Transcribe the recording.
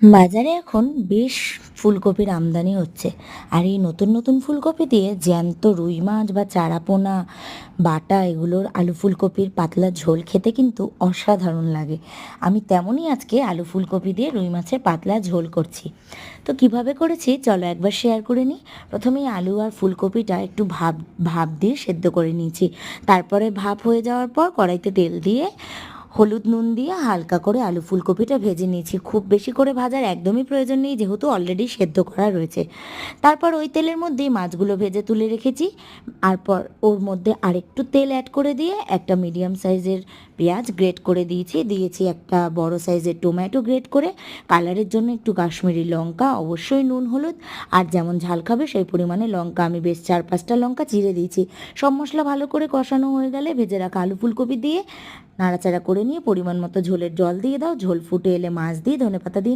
বাজারে এখন বেশ ফুলকপির আমদানি হচ্ছে। আর এই নতুন নতুন ফুলকপি দিয়ে জ্যান্ত রুই মাছ বা চারাপোনা বাটা এগুলোর আলু ফুলকপির পাতলা ঝোল খেতে কিন্তু অসাধারণ লাগে। আমি তেমনই আজকে আলু ফুলকপি দিয়ে রুই মাছের পাতলা ঝোল করছি। তো কিভাবে করেছি চলো একবার শেয়ার করে নিই। প্রথমেই আলু আর ফুলকপিটা একটু ভাপ ভাপ দিয়ে সেদ্ধ করে নিয়েছি। তারপরে ভাপ হয়ে যাওয়ার পর কড়াইতে তেল দিয়ে হলুদ নুন দিয়ে হালকা করে আলু ফুলকপিটা ভেজে নিয়েছি। খুব বেশি করে ভাজার একদমই প্রয়োজন নেই, যেহেতু অলরেডি সেদ্ধ করা রয়েছে। তারপর ওই তেলের মধ্যেই মাছগুলো ভেজে তুলে রেখেছি। তারপর ওর মধ্যে আরেকটু তেল অ্যাড করে দিয়ে একটা মিডিয়াম সাইজের পেঁয়াজ গ্রেট করে দিয়েছি একটা বড় সাইজের টমেটো গ্রেট করে, কালারের জন্য একটু কাশ্মীরি লঙ্কা, অবশ্যই নুন হলুদ, আর যেমন ঝাল খাবে সেই পরিমাণে লঙ্কা আমি বেশ 4-5টা লঙ্কা চিড়ে দিয়েছি। সব মশলা ভালো করে কষানো হয়ে গেলে ভেজে রাখা আলু ফুলকপি দিয়ে নাড়াচাড়া করে নিয়ে পরিমাণ মতো ঝোলের জল দিয়ে দাও। ঝোল ফুটে এলে মাছ দিয়ে ধনেপাতা দিয়ে